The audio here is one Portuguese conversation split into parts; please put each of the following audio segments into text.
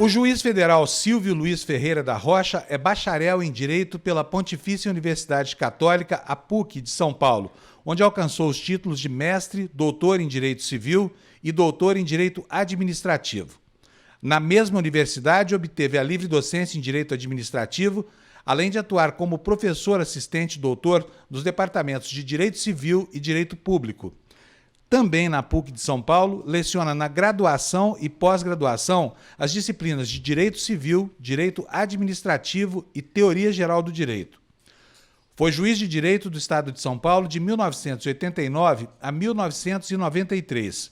O juiz federal Silvio Luiz Ferreira da Rocha é bacharel em Direito pela Pontifícia Universidade Católica, a PUC, de São Paulo, onde alcançou os títulos de mestre, doutor em Direito Civil e doutor em Direito Administrativo. Na mesma universidade, obteve a livre docência em Direito Administrativo, além de atuar como professor assistente doutor dos departamentos de Direito Civil e Direito Público. Também na PUC de São Paulo, leciona na graduação e pós-graduação as disciplinas de Direito Civil, Direito Administrativo e Teoria Geral do Direito. Foi juiz de Direito do Estado de São Paulo de 1989 a 1993.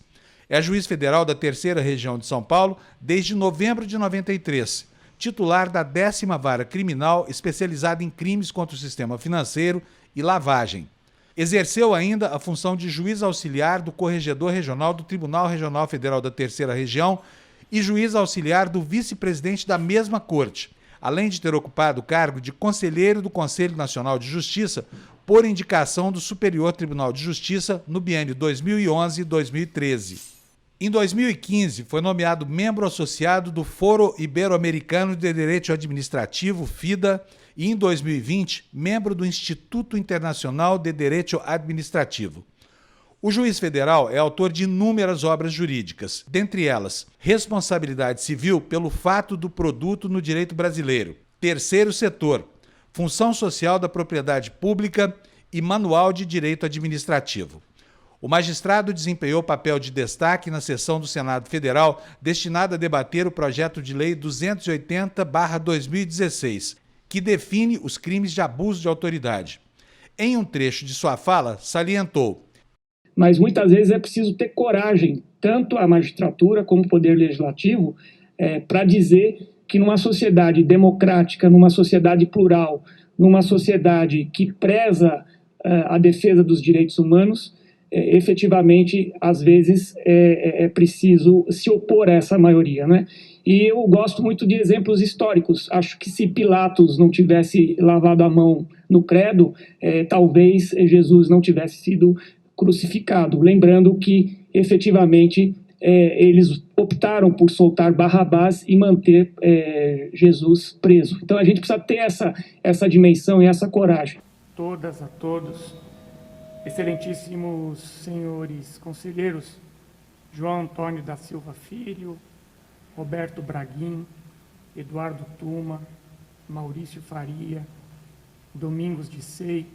É juiz federal da Terceira Região de São Paulo desde novembro de 93, titular da 10ª Vara Criminal especializada em crimes contra o sistema financeiro e lavagem. Exerceu ainda a função de juiz auxiliar do Corregedor Regional do Tribunal Regional Federal da Terceira Região e juiz auxiliar do vice-presidente da mesma corte, além de ter ocupado o cargo de conselheiro do Conselho Nacional de Justiça por indicação do Superior Tribunal de Justiça no biênio 2011-2013. Em 2015, foi nomeado membro associado do Foro Ibero-Americano de Direito Administrativo, FIDA, e em 2020, membro do Instituto Internacional de Direito Administrativo. O juiz federal é autor de inúmeras obras jurídicas, dentre elas Responsabilidade Civil pelo Fato do Produto no Direito Brasileiro, Terceiro Setor, Função Social da Propriedade Pública e Manual de Direito Administrativo. O magistrado desempenhou papel de destaque na sessão do Senado Federal destinada a debater o projeto de lei 280/2016, que define os crimes de abuso de autoridade. Em um trecho de sua fala, salientou: mas muitas vezes é preciso ter coragem, tanto a magistratura como o Poder Legislativo, para dizer que numa sociedade democrática, numa sociedade plural, numa sociedade que preza a defesa dos direitos humanos, efetivamente, às vezes, é preciso se opor a essa maioria, né? E eu gosto muito de exemplos históricos. Acho que se Pilatos não tivesse lavado a mão no credo, talvez Jesus não tivesse sido crucificado. Lembrando que, efetivamente, eles optaram por soltar Barrabás e manter Jesus preso. Então, a gente precisa ter essa dimensão e essa coragem. Todas a todos, excelentíssimos senhores conselheiros, João Antônio da Silva Filho, Roberto Braguin, Eduardo Tuma, Maurício Faria, Domingos de Sei,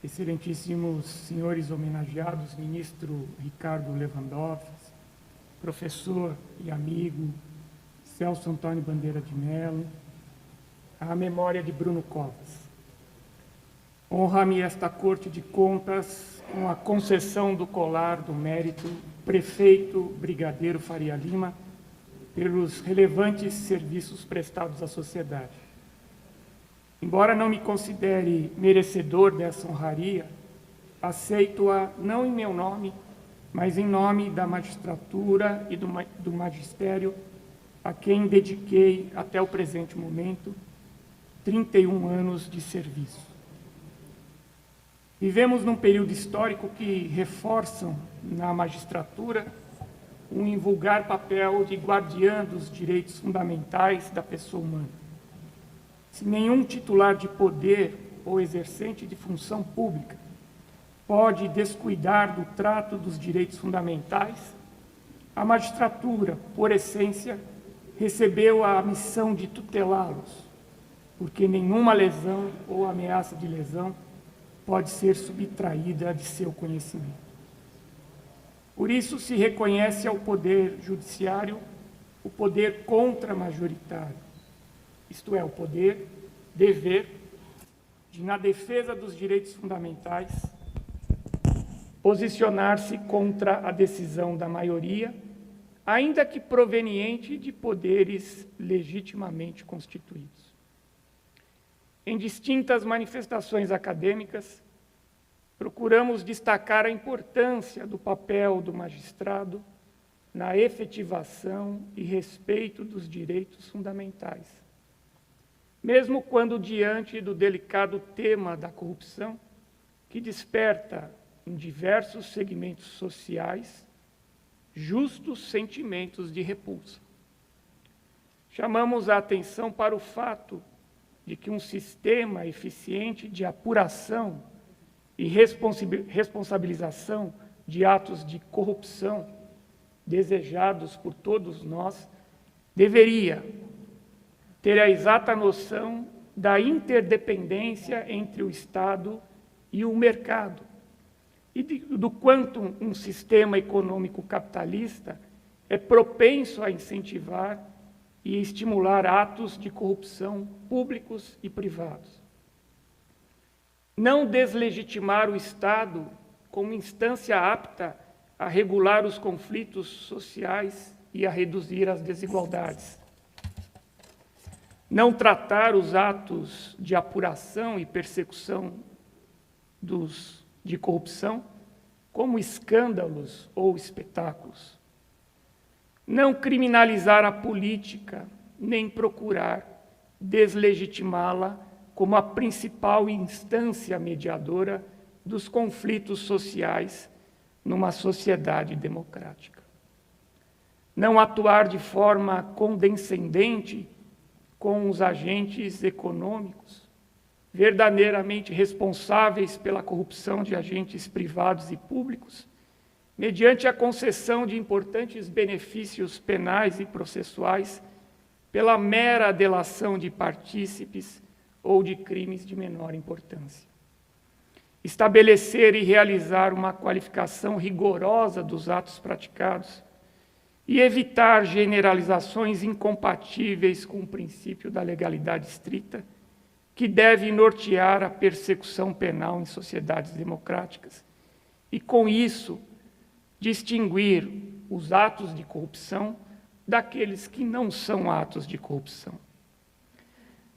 excelentíssimos senhores homenageados, ministro Ricardo Lewandowski, professor e amigo Celso Antônio Bandeira de Mello, a memória de Bruno Covas. Honra-me esta Corte de Contas com a concessão do colar do mérito prefeito Brigadeiro Faria Lima pelos relevantes serviços prestados à sociedade. Embora não me considere merecedor dessa honraria, aceito-a não em meu nome, mas em nome da magistratura e do magistério, a quem dediquei, até o presente momento, 31 anos de serviço. Vivemos num período histórico que reforçam na magistratura um invulgar papel de guardiã dos direitos fundamentais da pessoa humana. Se nenhum titular de poder ou exercente de função pública pode descuidar do trato dos direitos fundamentais, a magistratura, por essência, recebeu a missão de tutelá-los, porque nenhuma lesão ou ameaça de lesão pode ser subtraída de seu conhecimento. Por isso se reconhece ao Poder Judiciário o poder contramajoritário, isto é, o poder, dever, de, na defesa dos direitos fundamentais, posicionar-se contra a decisão da maioria, ainda que proveniente de poderes legitimamente constituídos. Em distintas manifestações acadêmicas, procuramos destacar a importância do papel do magistrado na efetivação e respeito dos direitos fundamentais. Mesmo quando diante do delicado tema da corrupção, que desperta em diversos segmentos sociais justos sentimentos de repulsa. chamamos a atenção para o fato de que um sistema eficiente de apuração e responsabilização de atos de corrupção desejados por todos nós deveria ter a exata noção da interdependência entre o Estado e o mercado e do quanto um sistema econômico capitalista é propenso a incentivar e estimular atos de corrupção públicos e privados. Não deslegitimar o Estado como instância apta a regular os conflitos sociais e a reduzir as desigualdades. Não tratar os atos de apuração e persecução de corrupção como escândalos ou espetáculos. Não criminalizar a política, nem procurar deslegitimá-la como a principal instância mediadora dos conflitos sociais numa sociedade democrática. Não atuar de forma condescendente com os agentes econômicos, verdadeiramente responsáveis pela corrupção de agentes privados e públicos, mediante a concessão de importantes benefícios penais e processuais pela mera delação de partícipes ou de crimes de menor importância. Estabelecer e realizar uma qualificação rigorosa dos atos praticados e evitar generalizações incompatíveis com o princípio da legalidade estrita, que deve nortear a persecução penal em sociedades democráticas, e, com isso, distinguir os atos de corrupção daqueles que não são atos de corrupção.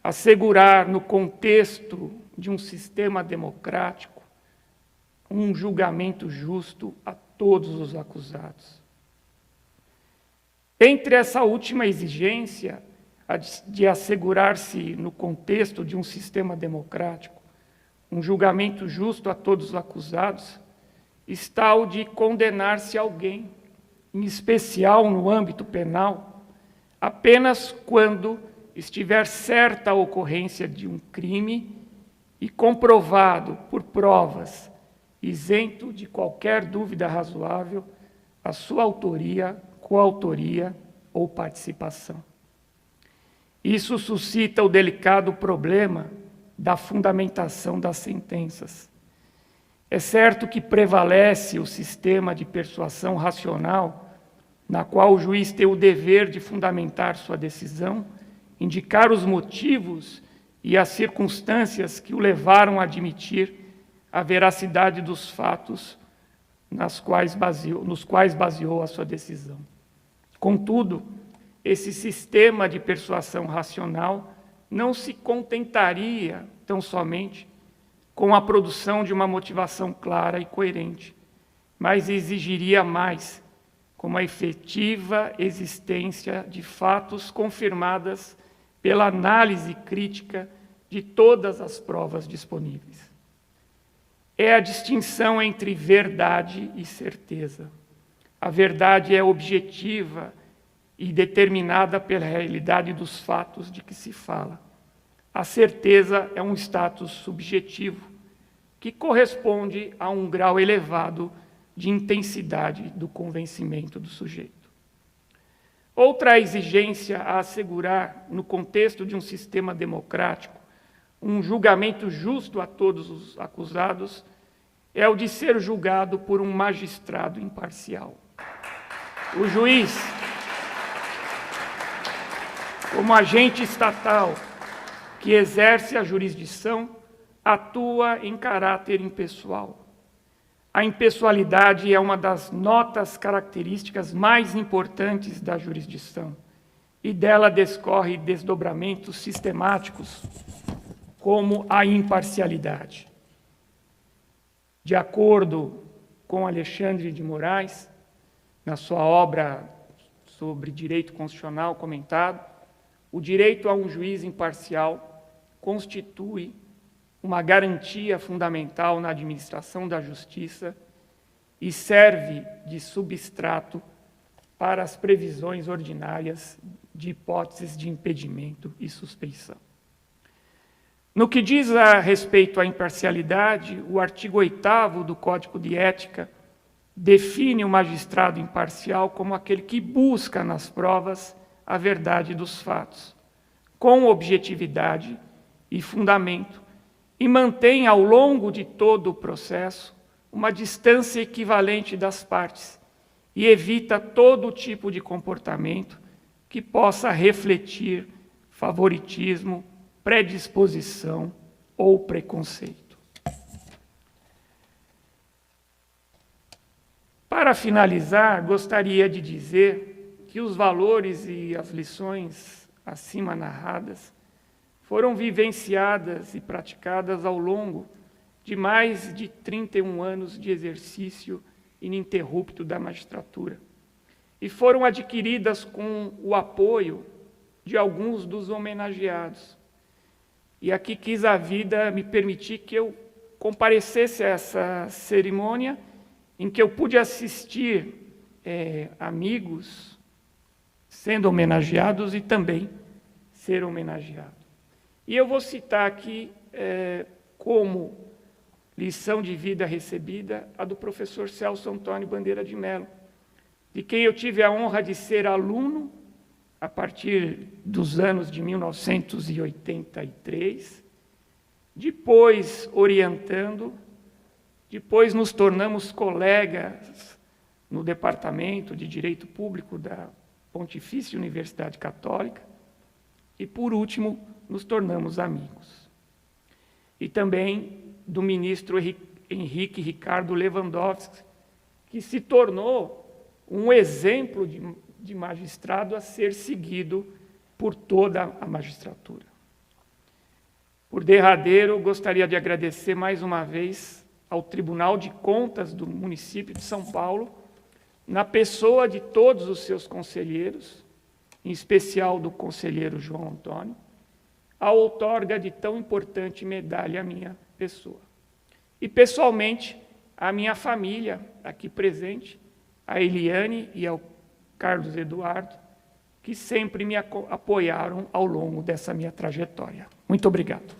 Assegurar, no contexto de um sistema democrático, um julgamento justo a todos os acusados. Entre essa última exigência, a de assegurar-se, no contexto de um sistema democrático, um julgamento justo a todos os acusados, está o de condenar-se alguém, em especial no âmbito penal, apenas quando estiver certa a ocorrência de um crime e comprovado por provas, isento de qualquer dúvida razoável, a sua autoria, coautoria ou participação. Isso suscita o delicado problema da fundamentação das sentenças. É certo que prevalece o sistema de persuasão racional, na qual o juiz tem o dever de fundamentar sua decisão, indicar os motivos e as circunstâncias que o levaram a admitir a veracidade dos fatos nos quais baseou a sua decisão. Contudo, esse sistema de persuasão racional não se contentaria tão somente com a produção de uma motivação clara e coerente, mas exigiria mais, como a efetiva existência de fatos confirmadas pela análise crítica de todas as provas disponíveis. É a distinção entre verdade e certeza. A verdade é objetiva e determinada pela realidade dos fatos de que se fala. A certeza é um status subjetivo que corresponde a um grau elevado de intensidade do convencimento do sujeito. Outra exigência a assegurar, no contexto de um sistema democrático, um julgamento justo a todos os acusados, é o de ser julgado por um magistrado imparcial. O juiz, como agente estatal que exerce a jurisdição, atua em caráter impessoal. A impessoalidade é uma das notas características mais importantes da jurisdição, e dela descorre desdobramentos sistemáticos, como a imparcialidade. De acordo com Alexandre de Moraes, na sua obra sobre direito constitucional comentado, o direito a um juiz imparcial constitui uma garantia fundamental na administração da justiça e serve de substrato para as previsões ordinárias de hipóteses de impedimento e suspeição. No que diz a respeito à imparcialidade, o artigo 8º do Código de Ética define o magistrado imparcial como aquele que busca nas provas a verdade dos fatos, com objetividade e fundamento, e mantém ao longo de todo o processo uma distância equivalente das partes e evita todo tipo de comportamento que possa refletir favoritismo, predisposição ou preconceito. Para finalizar, gostaria de dizer que os valores e as lições acima narradas foram vivenciadas e praticadas ao longo de mais de 31 anos de exercício ininterrupto da magistratura e foram adquiridas com o apoio de alguns dos homenageados. E aqui quis a vida me permitir que eu comparecesse a essa cerimônia em que eu pude assistir amigos sendo homenageados e também ser homenageado. E eu vou citar aqui, como lição de vida recebida, a do professor Celso Antônio Bandeira de Mello, de quem eu tive a honra de ser aluno a partir dos anos de 1983, depois orientando, depois nos tornamos colegas no Departamento de Direito Público da Pontifícia Universidade Católica e, por último, nos tornamos amigos. E também do ministro Henrique Ricardo Lewandowski, que se tornou um exemplo de magistrado a ser seguido por toda a magistratura. Por derradeiro, gostaria de agradecer mais uma vez ao Tribunal de Contas do município de São Paulo, na pessoa de todos os seus conselheiros, em especial do conselheiro João Antônio, a outorga de tão importante medalha à minha pessoa. E, pessoalmente, à minha família aqui presente, a Eliane e ao Carlos Eduardo, que sempre me apoiaram ao longo dessa minha trajetória. Muito obrigado.